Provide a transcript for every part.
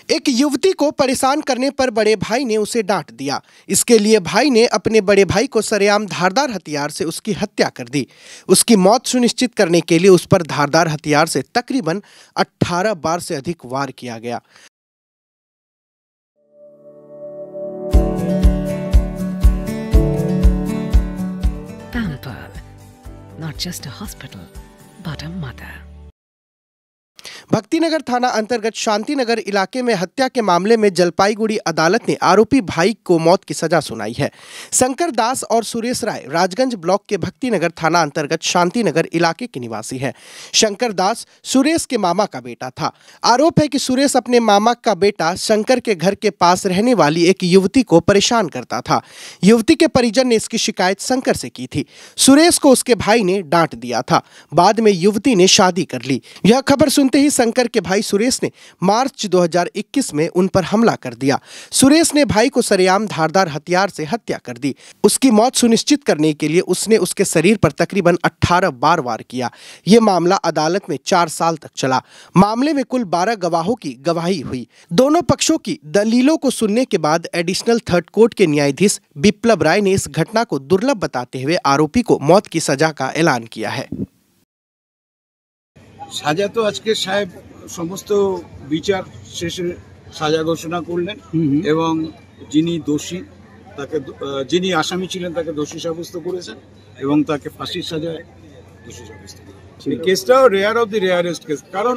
एक युवती को परेशान करने पर बड़े भाई ने उसे डांट दिया। इसके लिए भाई ने अपने बड़े भाई को सरेआम धारदार हथियार से उसकी हत्या कर दी। उसकी मौत सुनिश्चित करने के लिए उस पर धारदार हथियार से तकरीबन 18 बार से अधिक वार किया गया। Pampered, not just a hospital, but a mother. Bhaktinagar थाना अंतर्गत शांतिनगर इलाके में हत्या के मामले में जलपाईगुड़ी अदालत ने आरोपी भाई को मौत की सजा सुनाई है। शंकर दास और सुरेश राय राजगंज ब्लॉक के भक्तिनगर थाना अंतर्गत शांतिनगर इलाके के निवासी हैं। शंकर दास सुरेश के मामा का बेटा था। आरोप है कि सुरेश अपने मामा का बेटा शंकर के घर के पास रहने वाली एक युवती को परेशान करता था। युवती के परिजन ने इसकी शिकायत शंकर से की थी। सुरेश को उसके भाई ने डांट दिया था। बाद में युवती ने शादी कर ली। यह खबर सुनते ही शंकर के भाई सुरेश ने मार्च 2021 में उन पर हमला कर दिया। सुरेश ने भाई को सरेआम धारदार हथियार से हत्या कर दी। उसकी मौत सुनिश्चित करने के लिए उसने उसके शरीर पर तकरीबन 18 बार वार किया। यह मामला अदालत में 4 साल तक चला। मामले में कुल 12 गवाहों की गवाही हुई। दोनों पक्षों की दलीलों को सुनने के बाद एडिशनल थर्ड कोर्ट के न्यायाधीश बिप्लब राय ने इस घटना को दुर्लभ बताते हुए आरोपी को मौत की सजा का ऐलान किया है। সাজা তো আজকে সাহেব সমস্ত বিচার শেষে সাজা ঘোষণা করলেন এবং যিনি দোষী তাকে যিনি আসামি ছিলেন তাকে দোষী সাব্যস্ত করেছেন এবং তাকে ফাঁসির সাজায় দোষী সাব্যস্ত করেছেন। এই কেসটাও rare of the rarest case, কারণ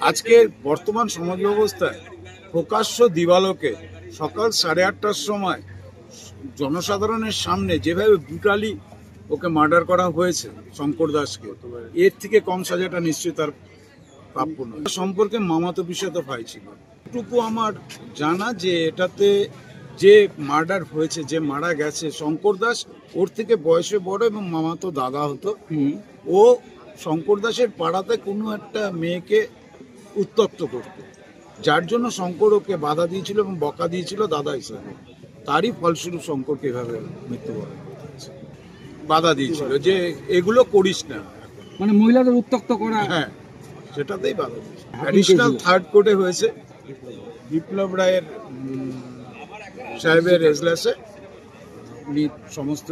আজকে বর্তমান সমাজ ব্যবস্থায় প্রকাশ্য দিবালোকে সকাল 8:30টার সময় জনসাধারণের সামনে যেভাবে ব্রুটালি ওকে মার্ডার করা হয়েছে শঙ্কর দাসকে, এর থেকে কম সাজাটা নিশ্চয়ই তার প্রাপ্য নয়। সম্পর্কে মামাতো পিসাতো ভাই ছিল। এটুকু আমার জানা যে এটাতে যে মার্ডার হয়েছে, যে মারা গেছে শঙ্কর দাস, ওর থেকে বয়সে বড় এবং মামাতো দাদা হতো। ও শঙ্কর দাসের পাড়াতে কোনো একটা মেয়েকে উত্ত্যক্ত করত, যার জন্য শঙ্কর ওকে বাধা দিয়েছিল এবং বকা দিয়েছিল দাদা হিসাবে। তারই ফলস্বরূপ শঙ্করকে এভাবে মৃত্যুবরণ বাধা দিয়েছিল যে এগুলো করিস না, মানে মহিলাদের উত্ত্যক্ত করা। হ্যাঁ, সেটাতেই বাধা দিয়েছিল। অ্যাডিশনাল থার্ড কোর্টে হয়েছে বিপ্লব রায়ের সাহেবের এজলাসে। উনি সমস্ত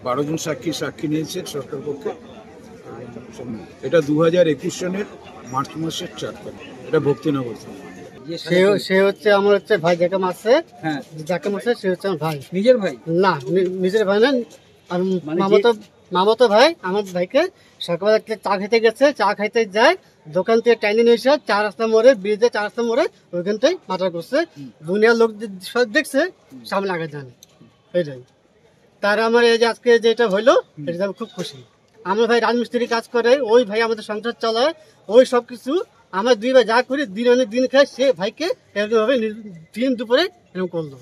12 জন সাক্ষী নিয়েছেন সরকার পক্ষে। এটা 2021 সনের মার্চ মাসের 4 তারিখ। এটা ভক্তিনগর। সে হচ্ছে আমার ভাই, যাকে মারছে, যাকে মারছে সে হচ্ছে আমার ভাই। নিজের ভাই না, নিজের ভাই না, আর মামাতো ভাই। আমার ভাইকে সকালবেলা চা খেতে গেছে, চা খাইতে যায়, দোকান থেকে টাইনে নিয়ে এসে 4 রাস্তা মোড়ে, ব্রিজে 4 রাস্তা মোড়ে ওইখানটাই মার্ডার করছে। দুনিয়ার লোক সব দেখছে, সামনে আগে জানে এইটাই। তার আমার এই যে আজকে যেটা হইলো, এটা আমি খুব খুশি। আমার ভাই রাজমিস্ত্রি কাজ করে, ওই ভাই আমাদের সংসার চালায়, ওই সব কিছু আমরা 2 ভাই যা করি, দিন আনে দিন খাই, সে ভাইকে এরকমভাবে দিন দুপুরে এরকম করলো।